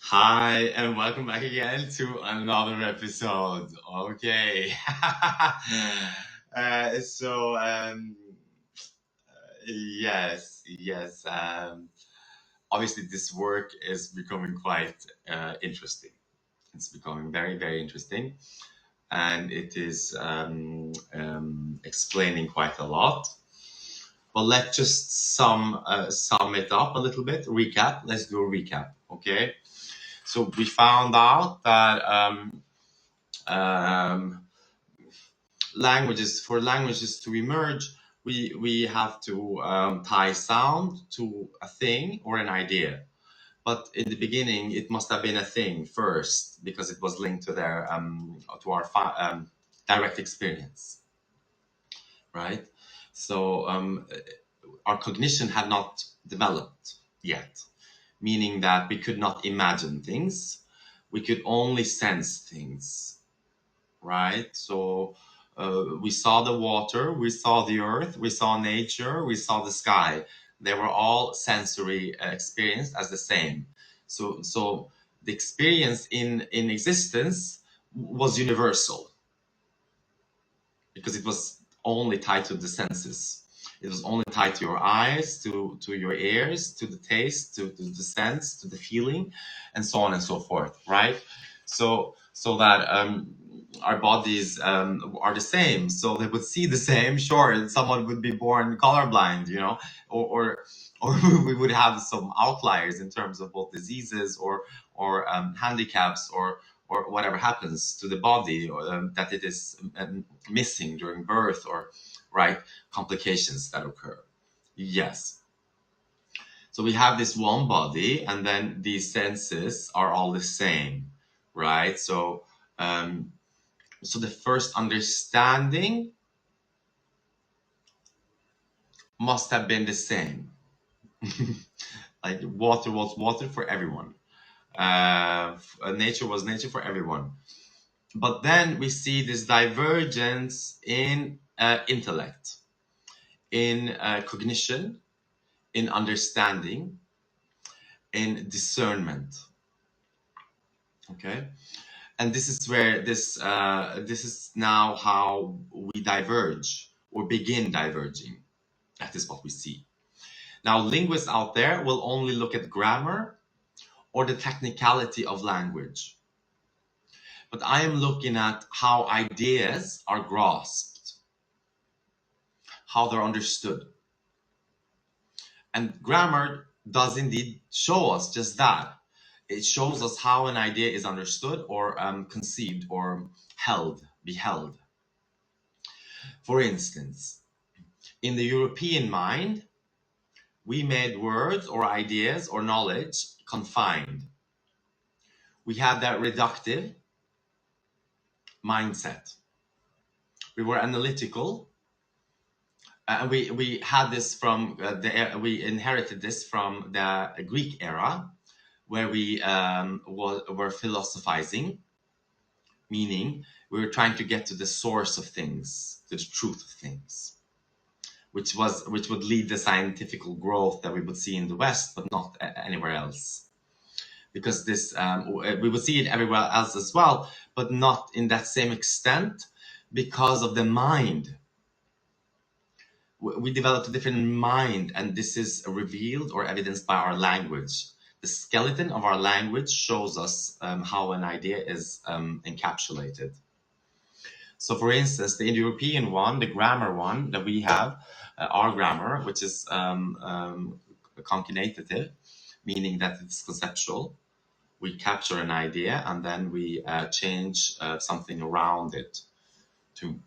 Hi, and welcome back again to another episode. Okay. uh, so, um, yes. Obviously, this work is becoming quite interesting. It's becoming very, very interesting, and it is explaining quite a lot. But let's just sum it up a little bit. Recap. Let's do a recap. Okay. So we found out that um, languages to emerge, we have to tie sound to a thing or an idea. But in the beginning, it must have been a thing first because it was linked to their to our direct experience, right? So our cognition had not developed yet, meaning that we could not imagine things. We could only sense things, right? So we saw the water, we saw the earth, we saw nature, we saw the sky. They were all sensory experienced as the same. So the experience in existence was universal because it was only tied to the senses. It was only tied to your eyes, to your ears, to the taste, to the sense, to the feeling, and so on and so forth, right? So that our bodies are the same, so they would see the same. Sure, someone would be born colorblind, or we would have some outliers in terms of both diseases or handicaps or whatever happens to the body, or that it is missing during birth, or right, complications that occur. Yes. So we have this one body, and then these senses are all the same, right? Um, so the first understanding must have been the same. Like water was water for everyone. Nature was nature for everyone. But then we see this divergence in intellect, in cognition, in understanding, in discernment. Okay, and this is where this is now how we diverge or begin diverging. That is what we see. Now, linguists out there will only look at grammar or the technicality of language. But I am looking at how ideas are grasped, how they're understood. And grammar does indeed show us just that. It shows us how an idea is understood or conceived or beheld. For instance, in the European mind, we made words or ideas or knowledge confined. We had that reductive mindset. We were analytical. We had this from we inherited this from the Greek era, where we were philosophizing, meaning we were trying to get to the source of things, to the truth of things, which would lead the scientific growth that we would see in the West, but not anywhere else. Because this we would see it everywhere else as well, but not in that same extent, because of the mind. We developed a different mind, and this is revealed or evidenced by our language. The skeleton of our language shows us how an idea is encapsulated. So, for instance, the Indo-European one, the grammar one that we have, our grammar, which is concatenative, meaning that it's conceptual. We capture an idea and then we change something around it to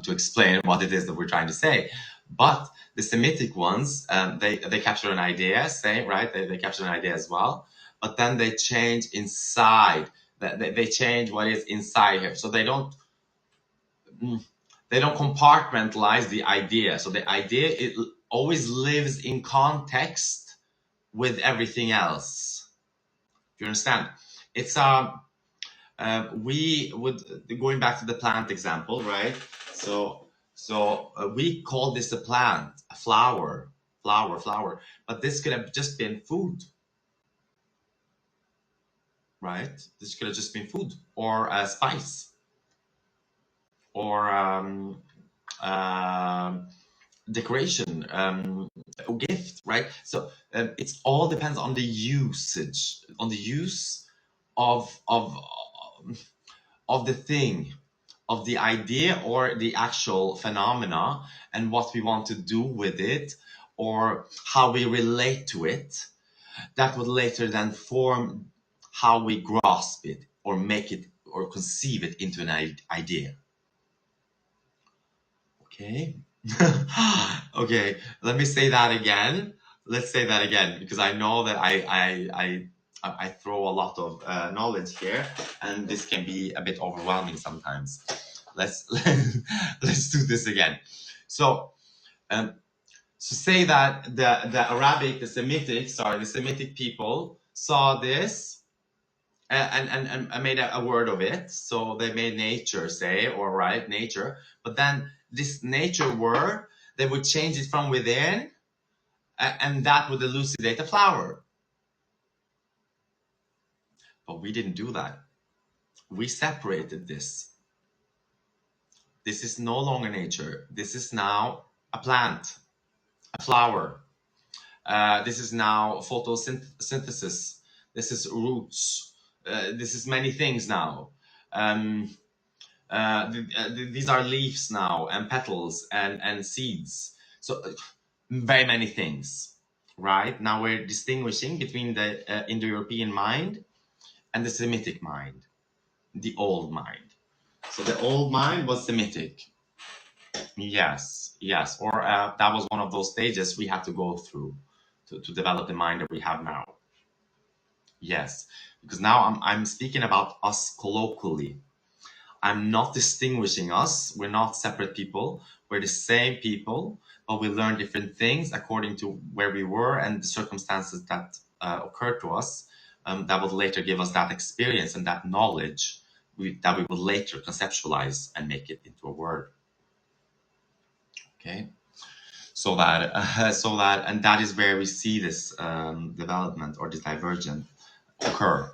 explain what it is that we're trying to say. But the Semitic ones, they capture an idea, say, right? They capture an idea as well, but then they change inside. They change what is inside here, so they don't compartmentalize the idea. So the idea, it always lives in context with everything else. Do you understand? It's we would, going back to the plant example, right? So we call this a plant, a flower, but this could have just been food. right? This could have just been food or a spice or decoration, or gift, right? So it's all depends on the usage, on the use of the thing, of the idea or the actual phenomena, and what we want to do with it, or how we relate to it. That would later then form how we grasp it or make it or conceive it into an idea. Okay. Okay, let me say that again. Let's say that again, because I know that I throw a lot of knowledge here, and this can be a bit overwhelming sometimes. Let's let's do this again. So um, so say that the Arabic, the Semitic people saw this and made a word of it. So they made nature, say, or right, nature. But then this nature word, they would change it from within, and that would elucidate a flower. But we didn't do that. We separated this. This is no longer nature. This is now a plant, a flower. This is now photosynthesis. This is roots. This is many things now. Um, these are leaves now, and petals, and seeds. So very many things, right? Now we're distinguishing between the Indo-European mind and the Semitic mind, the old mind. So the old mind was Semitic. Yes, yes. Or that was one of those stages we had to go through to develop the mind that we have now. Yes, because now I'm speaking about us colloquially. I'm not distinguishing us. We're not separate people. We're the same people, but we learn different things according to where we were and the circumstances that occurred to us, that would later give us that experience and that knowledge that we will later conceptualize and make it into a word. Okay, and that is where we see this development or this divergence occur.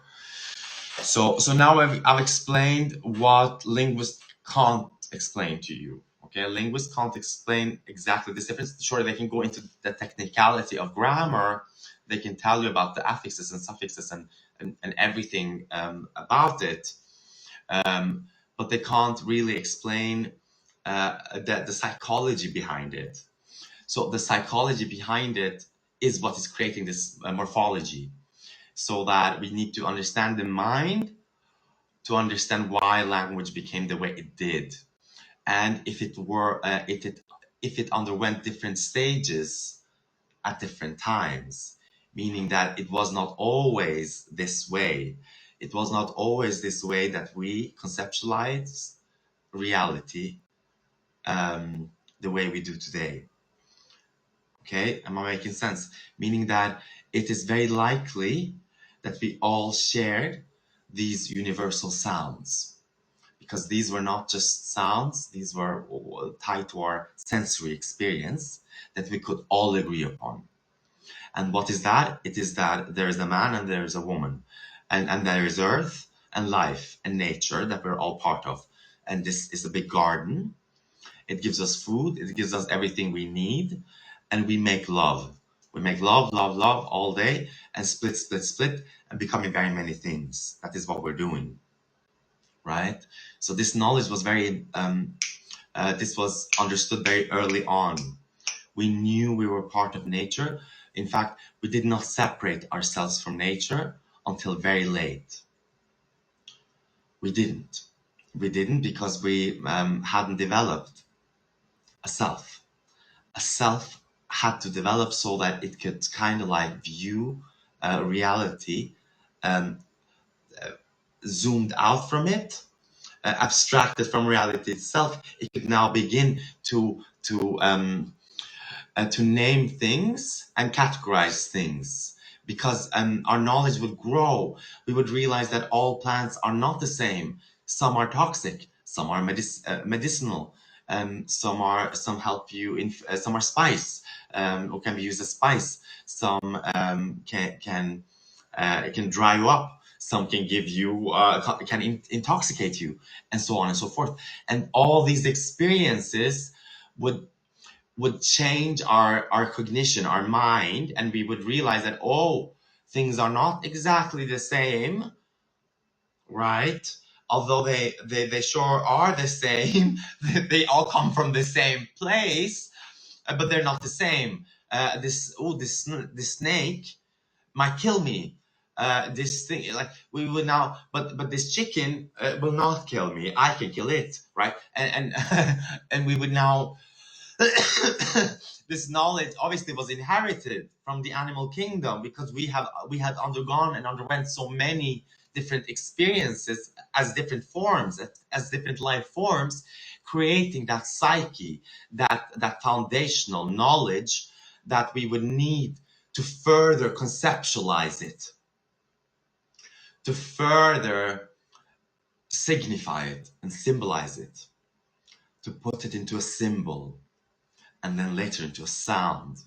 So now I've explained what linguists can't explain to you. Okay, linguists can't explain exactly this difference. Sure, they can go into the technicality of grammar. They can tell you about the affixes and suffixes and everything about it, but they can't really explain the psychology behind it. So the psychology behind it is what is creating this morphology. So that we need to understand the mind to understand why language became the way it did, and if it underwent different stages at different times, meaning that it was not always this way. It was not always this way that we conceptualize reality the way we do today. Okay, am I making sense? Meaning that it is very likely that we all shared these universal sounds, because these were not just sounds, these were tied to our sensory experience that we could all agree upon. And what is that? It is that there is a man and there is a woman, and there is earth and life and nature that we're all part of. And this is a big garden. It gives us food, it gives us everything we need, and we make love. We make love, love, love all day, and split, split, split, and becoming very many things. That is what we're doing, right? So this knowledge was this was understood very early on. We knew we were part of nature. In fact, we did not separate ourselves from nature until very late. We didn't. We didn't because we hadn't developed a self. A self had to develop so that it could kind of like view reality um, zoomed out from it, abstracted from reality itself. It could now begin to name things and categorize things, because our knowledge would grow. We would realize that all plants are not the same. Some are toxic, some are medicinal, some help you in some are spice, or can be used as spice. Some can dry you up. Some can give you, intoxicate you, and so on and so forth. And all these experiences would change our cognition, our mind, and we would realize that, oh, things are not exactly the same, right? Although they sure are the same. They all come from the same place, but they're not the same. This snake might kill me. This thing, like, we would now, but this chicken will not kill me. I can kill it, right? And and we would now. This knowledge obviously was inherited from the animal kingdom, because we had undergone and underwent so many different experiences as different forms, as different life forms, creating that psyche, that foundational knowledge that we would need to further conceptualize it, to further signify it and symbolize it, to put it into a symbol, and then later into a sound,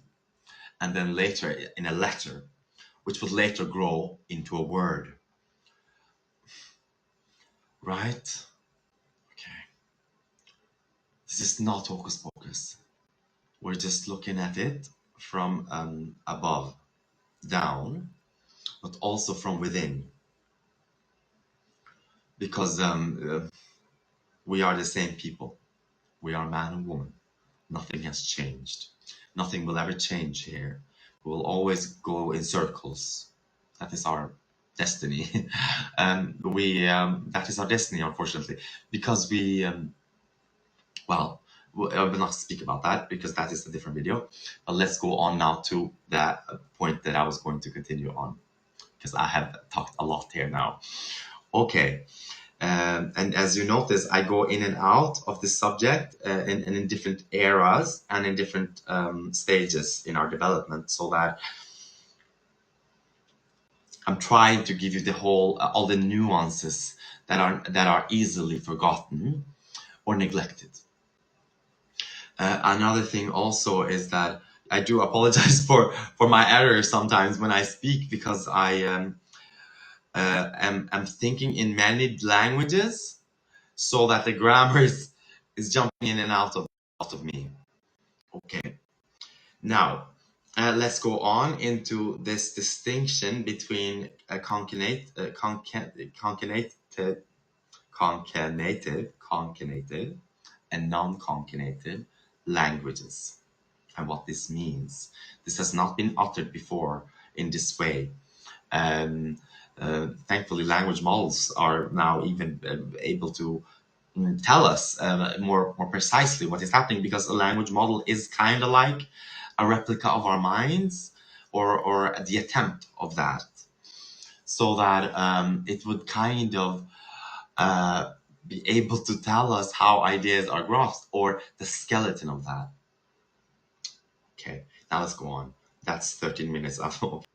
and then later in a letter, which would later grow into a word. Right? Okay. This is not hocus pocus. We're just looking at it from above, down, but also from within. Because we are the same people. We are man and woman. Nothing has changed. Nothing will ever change here. We will always go in circles. That is our destiny. That is our destiny, unfortunately, because well, I will not speak about that because that is a different video. But let's go on now to that point that I was going to continue on, because I have talked a lot here now. Okay. And as you notice, I go in and out of this subject in different eras and in different stages in our development, so that I'm trying to give you the whole, all the nuances that are easily forgotten or neglected. Another thing also is that I do apologize for my errors sometimes when I speak, because I am thinking in many languages, so that the grammar is jumping in and out of me. Okay. Now, let's go on into this distinction between concatenative, and non-concatenative languages, and what this means. This has not been uttered before in this way. Thankfully, language models are now even able to tell us more precisely what is happening, because a language model is kind of like a replica of our minds, or the attempt of that, so that it would kind of be able to tell us how ideas are grasped, or the skeleton of that. Okay, now let's go on. That's 13 minutes up.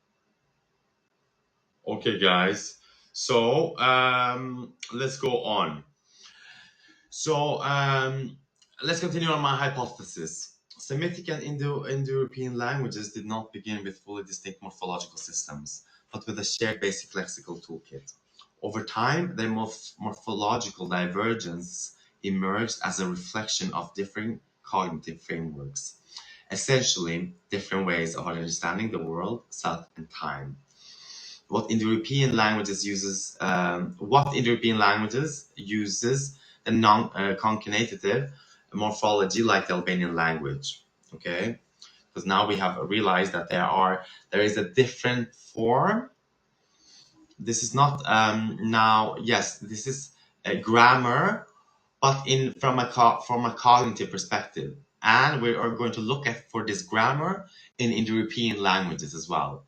Okay, guys. So let's go on. So let's continue on my hypothesis. Semitic and Indo-European languages did not begin with fully distinct morphological systems, but with a shared basic lexical toolkit. Over time, their morphological divergence emerged as a reflection of different cognitive frameworks, essentially different ways of understanding the world, self, and time. What Indo-European languages uses the non-concatenative morphology, like the Albanian language. Okay, because now we have realized that there is a different form. This is not this is a grammar, but from a cognitive perspective, and we are going to look for this grammar in Indo-European languages as well.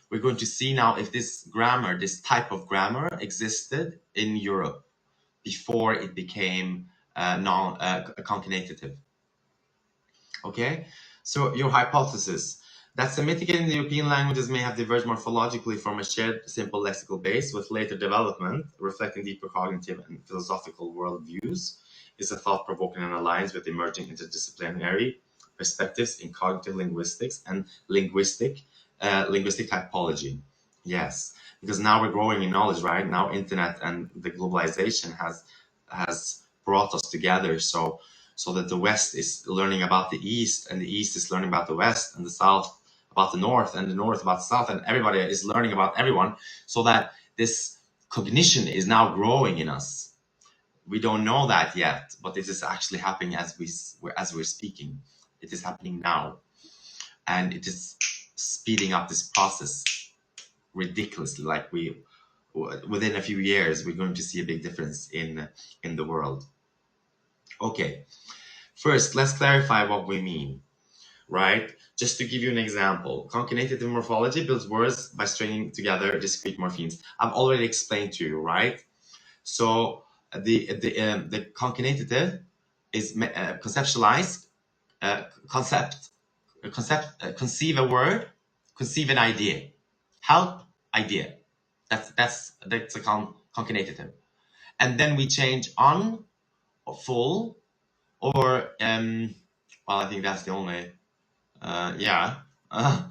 We're going to see now if this type of grammar existed in Europe before it became concatenative. Okay, so your hypothesis that Semitic and European languages may have diverged morphologically from a shared simple lexical base, with later development reflecting deeper cognitive and philosophical worldviews, is a thought-provoking and aligns with emerging interdisciplinary perspectives in cognitive linguistics and linguistic typology. Yes, because now we're growing in knowledge, right? Now internet and the globalization has brought us together, so that the West is learning about the East, and the East is learning about the West, and the South about the North, and the North about the South, and everybody is learning about everyone, so that this cognition is now growing in us. We don't know that yet, but it is actually happening as we're speaking. It is happening now, and it is speeding up this process ridiculously. Like within a few years, we're going to see a big difference in the world. Okay, first let's clarify what we mean, right? Just to give you an example, concatenative morphology builds words by stringing together discrete morphemes. I've already explained to you, right? So the concatenative is conceptualize, conceive a word, conceive an idea, help idea. That's a concatenative, and then we change on or full or well, I think that's the only yeah. I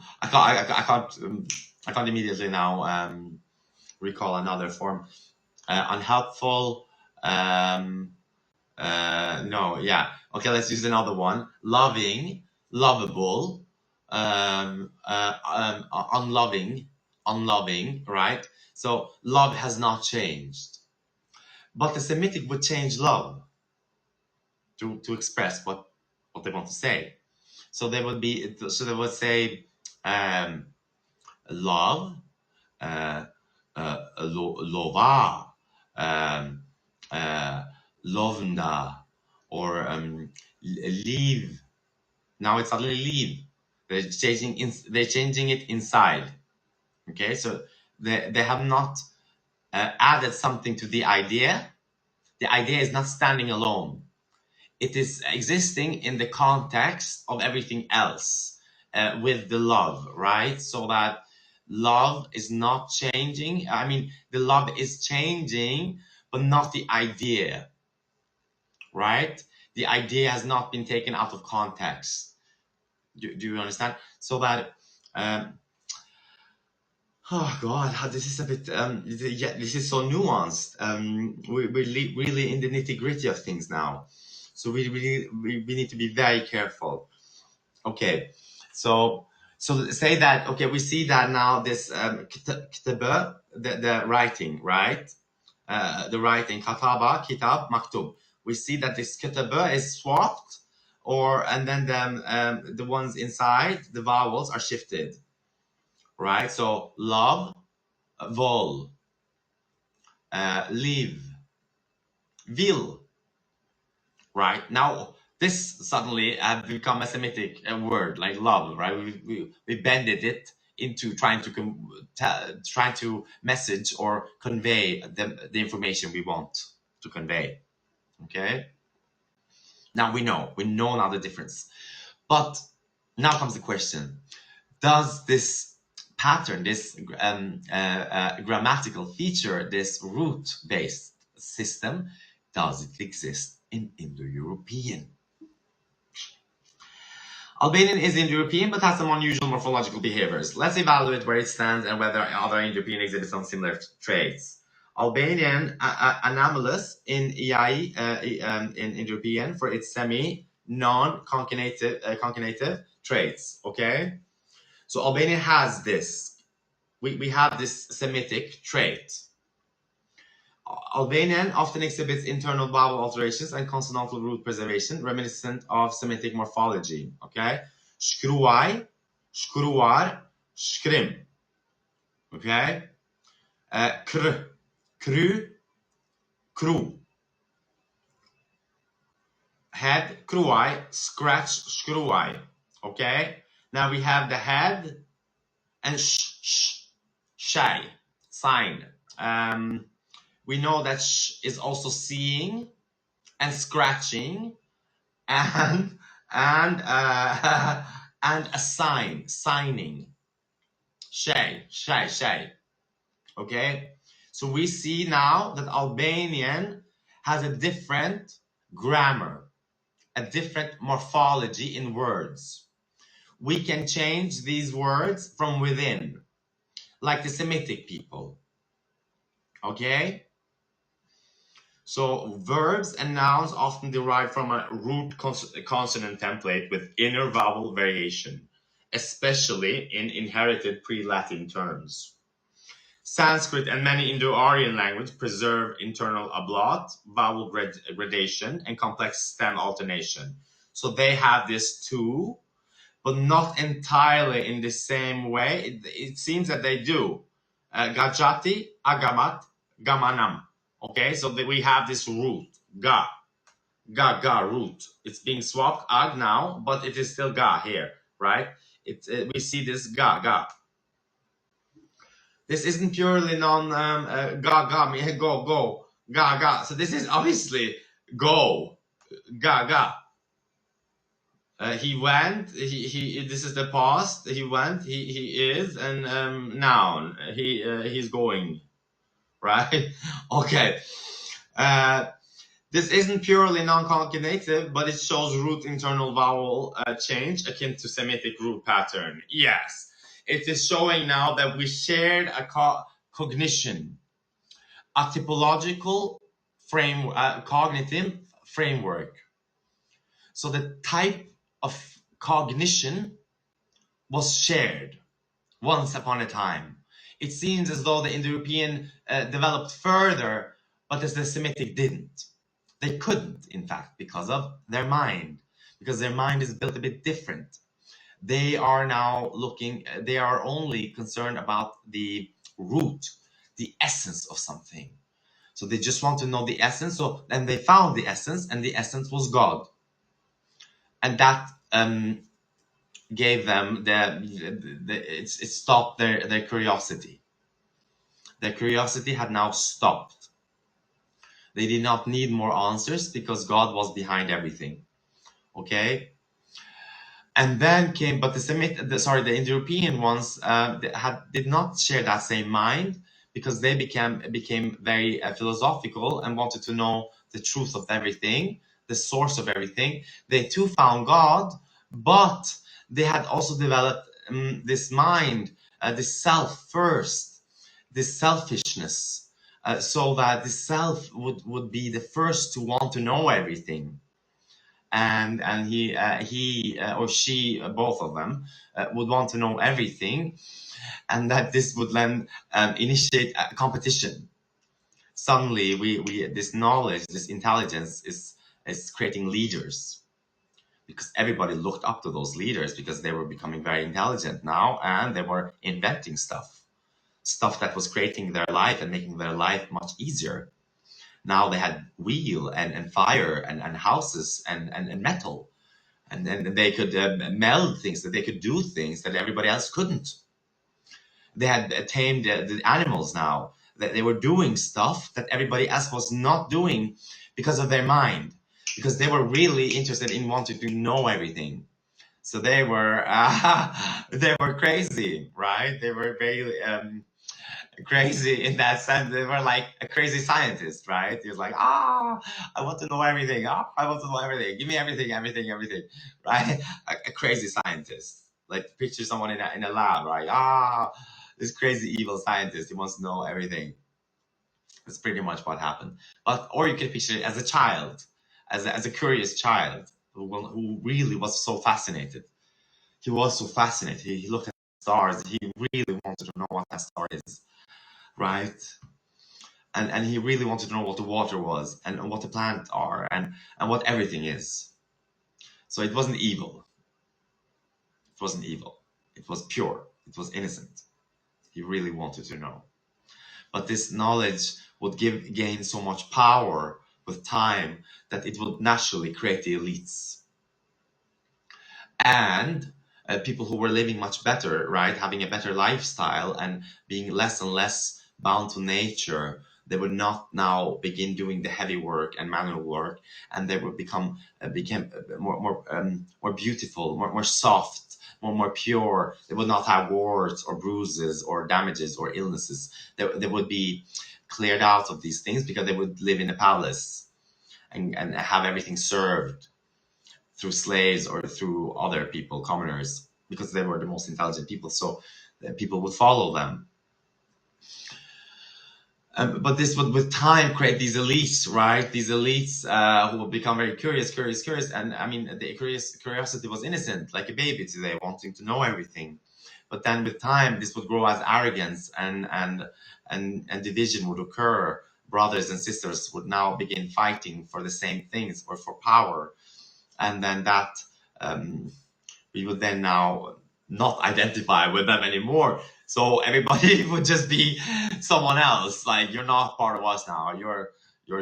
can't immediately now recall another form. Unhelpful. No, yeah. Okay, let's use another one. Loving, lovable, unloving, right? So love has not changed. But the Semitic would change love to express what they want to say. So they would say love, lova, lovna, or leave. Now it's suddenly leave. They're changing it inside. Okay, so they have not added something to the idea. The idea is not standing alone. It is existing in the context of everything else with the love, right? So that love is not changing. I mean, the love is changing, but not the idea, right? The idea has not been taken out of context. Do you understand? So that oh God, this is a bit. Yeah, this is so nuanced. We're really in the nitty gritty of things now, so we need to be very careful. Okay, so say that. Okay, we see that now. This kataba, the writing, right? The writing kataba, kitab, maktub. We see that this kataba is swapped, and then the ones inside the vowels are shifted, right? So love, vol, live, will, right? Now, this suddenly have become a Semitic word, like love, right? We bended it into trying to message or convey the information we want to convey, okay? Now we know now the difference. But now comes the question, does this pattern, this grammatical feature, this root-based system, does it exist in Indo-European? Albanian is Indo-European but has some unusual morphological behaviors. Let's evaluate where it stands and whether other Indo-European exhibits some similar traits. Albanian anomalous in EI in Indo-European for its non-concatenative traits. Okay, so Albanian has this. We have this Semitic trait. Albanian often exhibits internal vowel alterations and consonantal root preservation, reminiscent of Semitic morphology. Okay, shkruaj, shkruar, shkrim. Okay, kr, kru, kru. Head, kruaj, scratch, shkruaj. Okay, now we have the head and shy, sign. We know that sh is also seeing and scratching and and a signing. Shay. Okay, so we see now that Albanian has a different grammar, a different morphology in words. We can change these words from within. like the Semitic people. Okay? So verbs and nouns often derive from a root consonant template with inner vowel variation, especially in inherited pre-Latin terms. Sanskrit and many Indo-Aryan languages preserve internal ablaut, vowel gradation, and complex stem alternation. So they have this too, but not entirely in the same way. It seems that they do. Gajati, agamat, gamanam. Okay, so we have this root, ga, root. It's being swapped, ag now, but it is still ga here, right? We see this ga. This isn't purely go, ga. So this is obviously go, ga. He went. He. This is the past. He went. He is, and noun. He's going. Right. Okay. This isn't purely non-concatenative, but it shows root internal vowel change akin to Semitic root pattern. Yes, it is showing now that we shared a cognition, a typological cognitive framework. So the type of cognition was shared once upon a time. It seems as though the Indo-European developed further, but as the Semitic didn't. They couldn't, in fact, because of their mind, because their mind is built a bit different. They are now they are only concerned about the root, the essence of something. So they just want to know the essence. So then they found the essence, and the essence was God. And that gave them it stopped their curiosity. Their curiosity had now stopped. They did not need more answers because God was behind everything. Okay. And then came, but the Indo-European ones did not share that same mind, because they became very philosophical and wanted to know the truth of everything, the source of everything. They too found God, but they had also developed this mind, this self first, this selfishness, so that the self would be the first to want to know everything. And he or she, both of them, would want to know everything, and that this would then initiate a competition. Suddenly, we this knowledge, this intelligence is creating leaders, because everybody looked up to those leaders because they were becoming very intelligent now, and they were inventing stuff that was creating their life and making their life much easier. Now they had wheel and fire and houses and metal, and then they could meld things, that they could do things that everybody else couldn't. They had tamed the animals now, that they were doing stuff that everybody else was not doing because of their mind, because they were really interested in wanting to know everything. So they were crazy, right? They were very crazy in that sense. They were like a crazy scientist, right? He was like, I want to know everything. I want to know everything. Give me everything, right? A crazy scientist. Like picture someone in a lab, right? This crazy evil scientist. He wants to know everything. That's pretty much what happened. Or you can picture it as a child, as a curious child who really was so fascinated. He was so fascinated. He looked at the stars. He really wanted to know what that star is, right? And he really wanted to know what the water was, and what the plants are, and what everything is. So it wasn't evil. It wasn't evil. It was pure. It was innocent. He really wanted to know. But this knowledge would gain so much power with time that it would naturally create the elites. And people who were living much better, right? Having a better lifestyle and being less and less bound to nature, they would not now begin doing the heavy work and manual work, and they would become more beautiful, more soft, more pure. They would not have warts or bruises or damages or illnesses. They would be cleared out of these things, because they would live in a palace and have everything served through slaves or through other people, commoners, because they were the most intelligent people. So people would follow them. But this would, with time, create these elites, right? These elites who will become very curious. And I mean, the curiosity was innocent, like a baby today, wanting to know everything. But then with time, this would grow as arrogance, and division would occur. Brothers and sisters would now begin fighting for the same things or for power. And then that we would then now not identify with them anymore. So everybody would just be someone else. Like, you're not part of us now. You're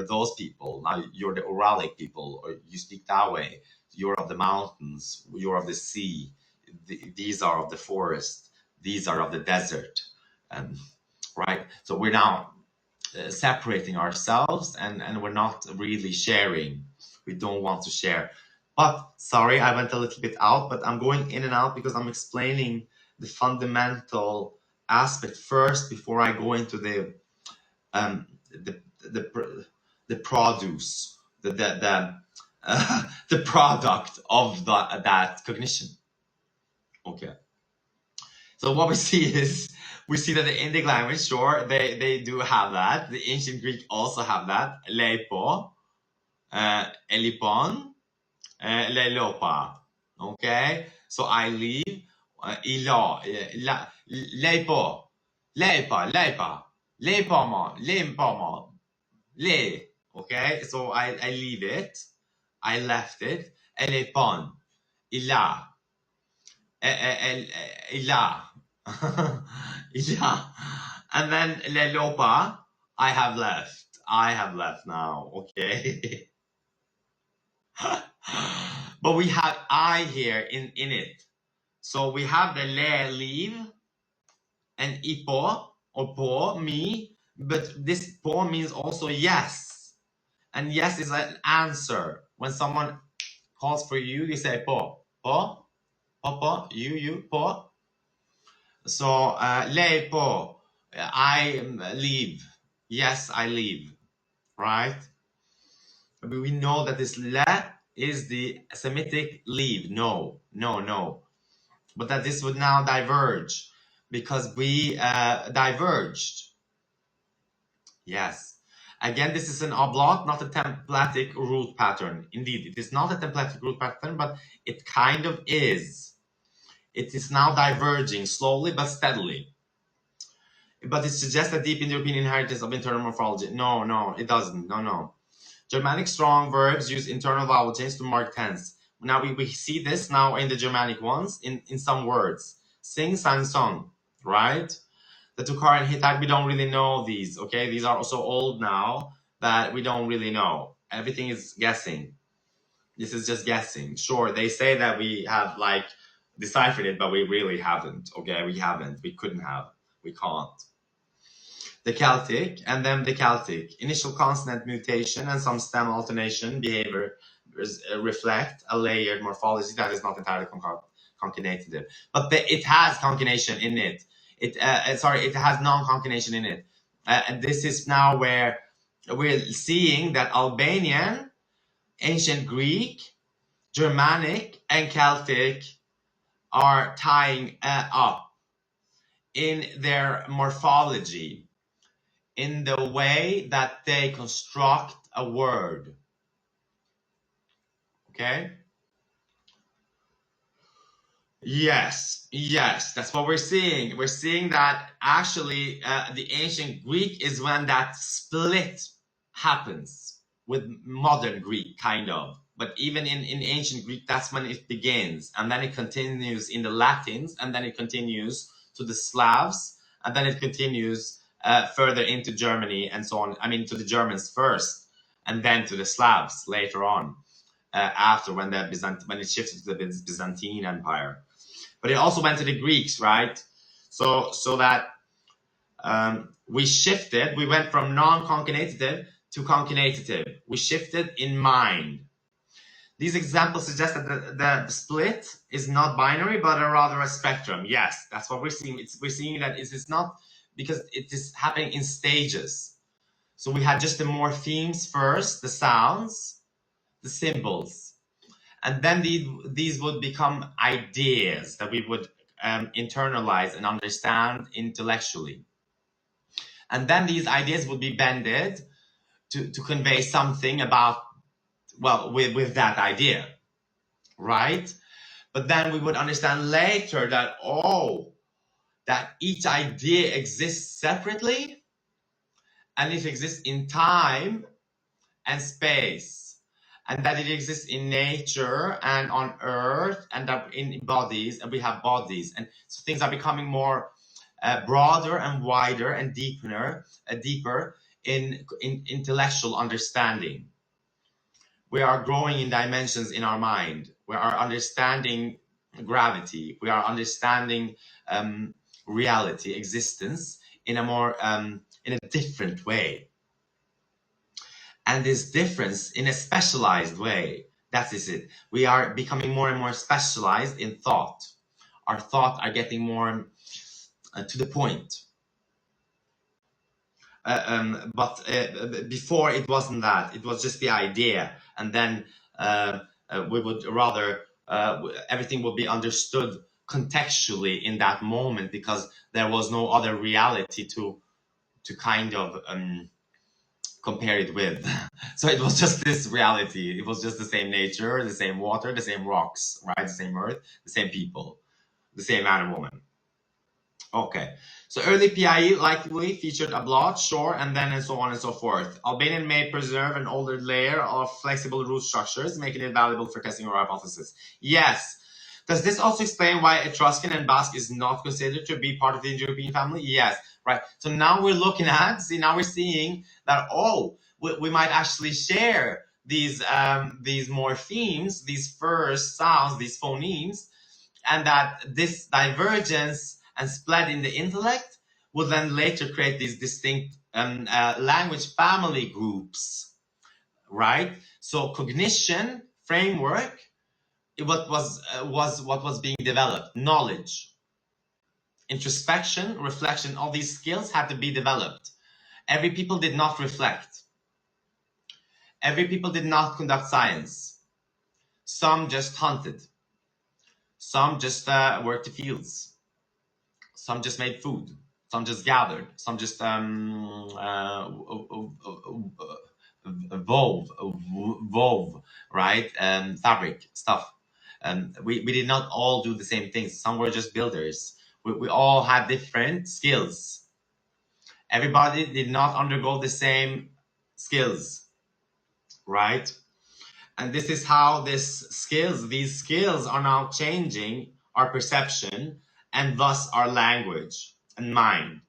those people. Now you're the Uralic people, or you speak that way. You're of the mountains. You're of the sea. These are of the forest. These are of the desert. Right? So we're now separating ourselves, and we're not really sharing. We don't want to share. But sorry, I went a little bit out, but I'm going in and out because I'm explaining the fundamental aspect first before I go into the produce, the product of that cognition. Okay. So what we see is, we see that the Indic language, sure, they do have that. The ancient Greek also have that. Leipo, elipon, leilopa. Okay, so I leave. Ilo, leipo, leipa, leipoma, limpoma, le. Okay, so I leave it. I left it. Elepon, ila, ila. Yeah. And then lelopa, I have left. I have left now. Okay. But we have I here in it. So we have the le, leave, and ipo or po, me. But this po means also yes. And yes is an answer. When someone calls for you, you say po. Po, po, you, po. So le po, I leave. Yes, I leave. Right? We know that this le is the Semitic leave. No. But that this would now diverge because we diverged. Yes. Again, this is an oblate, not a templatic root pattern. Indeed, it is not a templatic root pattern, but it kind of is. It is now diverging slowly but steadily. But it suggests a deep Indo-European inheritance of internal morphology. No, it doesn't. No. Germanic strong verbs use internal vowel chains to mark tense. Now we see this now in the Germanic ones in some words. Sing, sang, song, right? The Tukar and Hittite, we don't really know these, okay? These are also old now that we don't really know. Everything is guessing. This is just guessing. Sure, they say that we have like deciphered it, but we really haven't, okay? We haven't. We couldn't have. We can't. The Celtic, and then the Celtic. Initial consonant mutation and some stem alternation behavior reflect a layered morphology that is not entirely concatenative. But it has concatenation in it. It has non-concatenation in it. And this is now where we're seeing that Albanian, Ancient Greek, Germanic, and Celtic are tying up in their morphology, in the way that they construct a word. Okay? Yes, that's what we're seeing. We're seeing that actually the ancient Greek is when that split happens with modern Greek, kind of. But even in ancient Greek, that's when it begins. And then it continues in the Latins, and then it continues to the Slavs, and then it continues further into Germany and so on. I mean, to the Germans first, and then to the Slavs later on, after when it shifted to the Byzantine Empire. But it also went to the Greeks, right? So that we shifted. We went from non-concatenative to concatenative. We shifted in mind. These examples suggest that the split is not binary, but rather a spectrum. Yes, that's what we're seeing. We're seeing that it's not, because it is happening in stages. So we had just the morphemes first, the sounds, the symbols. And then these would become ideas that we would internalize and understand intellectually. And then these ideas would be bended to convey something about, well, with that idea, right? But then we would understand later that, oh, that each idea exists separately, and it exists in time and space, and that it exists in nature and on earth, and that in bodies, and we have bodies, and so things are becoming more broader and wider and deeper in intellectual understanding. We are growing in dimensions in our mind. We are understanding gravity. We are understanding reality, existence in a more in a different way. And this difference in a specialized way, that is it. We are becoming more and more specialized in thought. Our thoughts are getting more to the point. But before it wasn't that. It was just the idea. And then we would rather, everything would be understood contextually in that moment, because there was no other reality to kind of compare it with. So it was just this reality. It was just the same nature, the same water, the same rocks, right? The same earth, the same people, the same man and woman. Okay, so early PIE likely featured a blot, shore, and then and so on and so forth. Albanian may preserve an older layer of flexible root structures, making it valuable for testing our hypothesis. Yes. Does this also explain why Etruscan and Basque is not considered to be part of the Indo-European family? Yes. Right. So now we're looking at, now we're seeing that, oh, we might actually share these morphemes, these first sounds, these phonemes, and that this divergence and split in the intellect will then later create these distinct language family groups, right? So cognition framework, what was being developed, knowledge, introspection, reflection, all these skills had to be developed. Every people did not reflect. Every people did not conduct science. Some just hunted. Some just worked the fields. Some just made food. Some just gathered. Some just wove, right? Fabric stuff. We did not all do the same things. Some were just builders. We all had different skills. Everybody did not undergo the same skills, right? And this is how these skills are now changing our perception and thus our language and mind.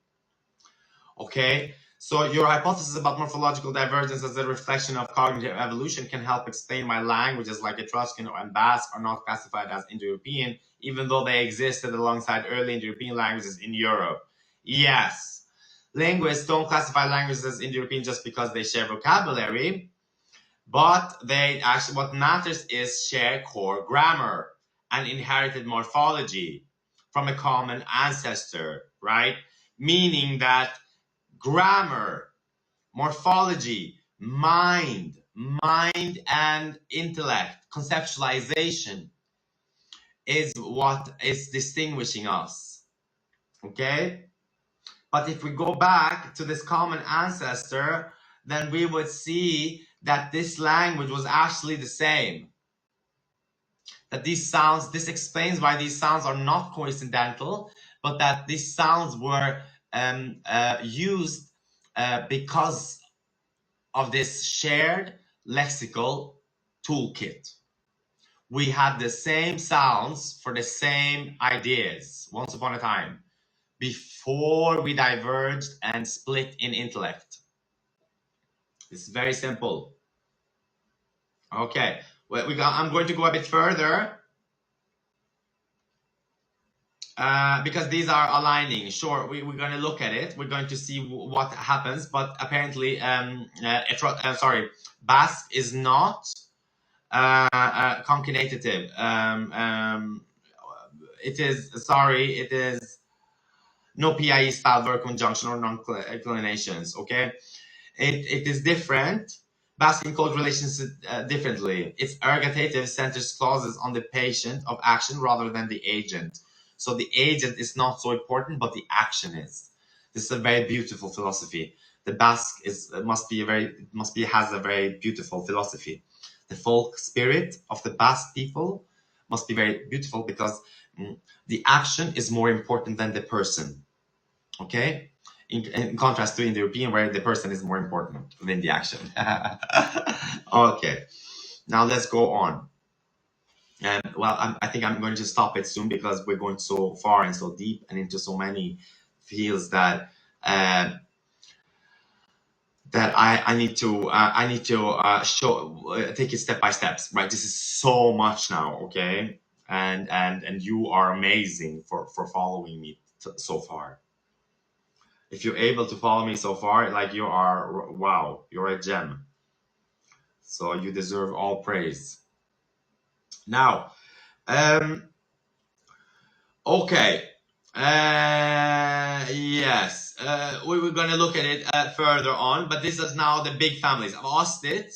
Okay, so your hypothesis about morphological divergence as a reflection of cognitive evolution can help explain why languages like Etruscan and Basque are not classified as Indo-European, even though they existed alongside early Indo-European languages in Europe. Yes, linguists don't classify languages as Indo-European just because they share vocabulary, but they actually, what matters is shared core grammar and inherited morphology from a common ancestor, right? Meaning that grammar, morphology, mind and intellect, conceptualization is what is distinguishing us, okay? But if we go back to this common ancestor, then we would see that this language was actually the same. That these sounds, this explains why these sounds are not coincidental, but that these sounds were used because of this shared lexical toolkit. We had the same sounds for the same ideas once upon a time, before we diverged and split in intellect. It's very simple. Okay, well, I'm going to go a bit further because these are aligning. Sure, we're going to look at it. We're going to see what happens, but apparently, Basque is not concatenative. It is no PIE style verb conjunction or non-inclinations, okay? It is different. Basque encodes relations differently. Its ergative centers clauses on the patient of action rather than the agent. So the agent is not so important, but the action is. This is a very beautiful philosophy. The Basque has a very beautiful philosophy. The folk spirit of the Basque people must be very beautiful because the action is more important than the person. Okay? In contrast to Indo-European, where the person is more important than the action. Okay. Now let's go on. And well, I think I'm going to stop it soon because we're going so far and so deep and into so many fields that I need to take it step by steps. Right, this is so much now. Okay, and you are amazing for following me so far. If you're able to follow me so far, like you are, wow, you're a gem. So you deserve all praise. Now, okay. Yes. We were going to look at it further on, but this is now the big families. I've asked it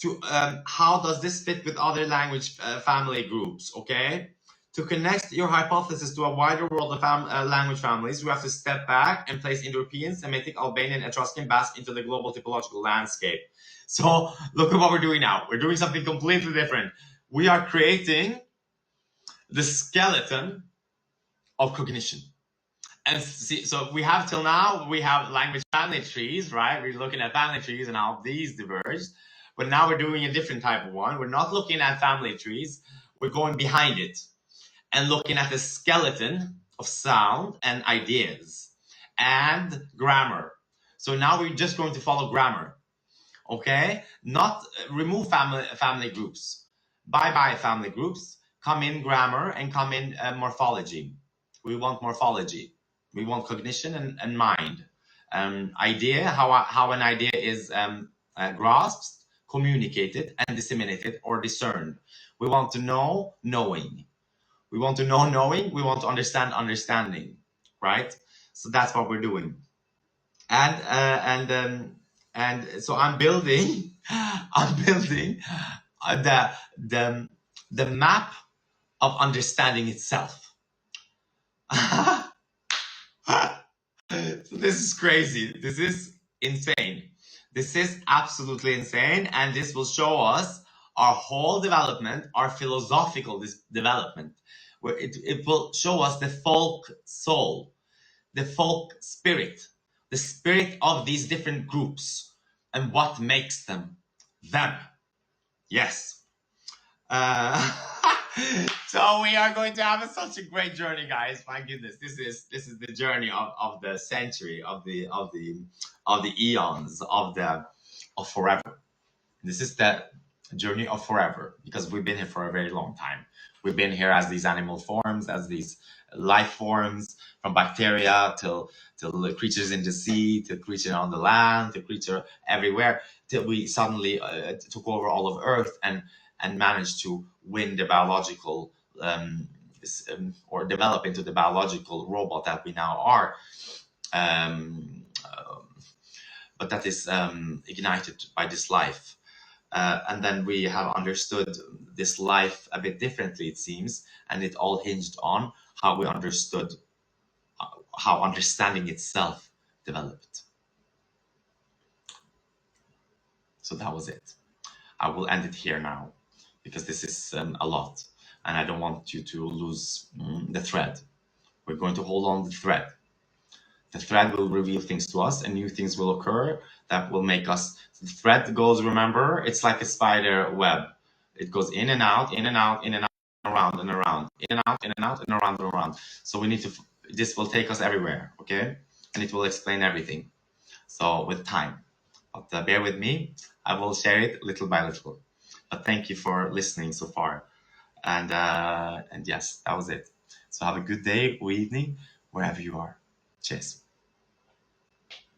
to how does this fit with other language family groups? Okay. To connect your hypothesis to a wider world of language families, we have to step back and place Indo-European, Semitic, Albanian, Etruscan, Basque into the global typological landscape. So look at what we're doing now. We're doing something completely different. We are creating the skeleton of cognition. And see, so we have till now, we have language family trees, right? We're looking at family trees and how these diverge. But now we're doing a different type of one. We're not looking at family trees. We're going behind it and looking at the skeleton of sound and ideas and grammar. So now we're just going to follow grammar. Okay? Not remove family groups. Bye-bye family groups. Come in grammar and come in morphology. We want morphology. We want cognition and mind. Idea, how an idea is grasped, communicated, and disseminated or discerned. We want to know knowing. We want to know knowing. We want to understand understanding. Right? So that's what we're doing. And so I'm building the map of understanding itself. So this is crazy. This is insane. This is absolutely insane, and this will show us our whole development, our philosophical development, where it will show us the folk soul, the folk spirit, the spirit of these different groups, and what makes them them. Yes. So we are going to have such a great journey, guys. My goodness, this is the journey of the century, of the eons, of forever. This is the journey of forever, because we've been here for a very long time. We've been here as these animal forms, as these life forms, from bacteria till the creatures in the sea, to creatures on the land, to creature everywhere, till we suddenly took over all of Earth and managed to win the biological or develop into the biological robot that we now are. But that is ignited by this life. And then we have understood this life a bit differently, it seems, and it all hinged on how we understood how understanding itself developed. So that was it. I will end it here now, because this is a lot, and I don't want you to lose the thread. We're going to hold on the thread. The thread will reveal things to us, and new things will occur that will make us. The thread goes, remember, it's like a spider web. It goes in and out, in and out, in and out, around and around, in and out, and around and around. So we need to. This will take us everywhere, okay? And it will explain everything. So with time, but bear with me. I will share it little by little. But thank you for listening so far. And yes, that was it. So have a good day or evening, wherever you are. Cheers.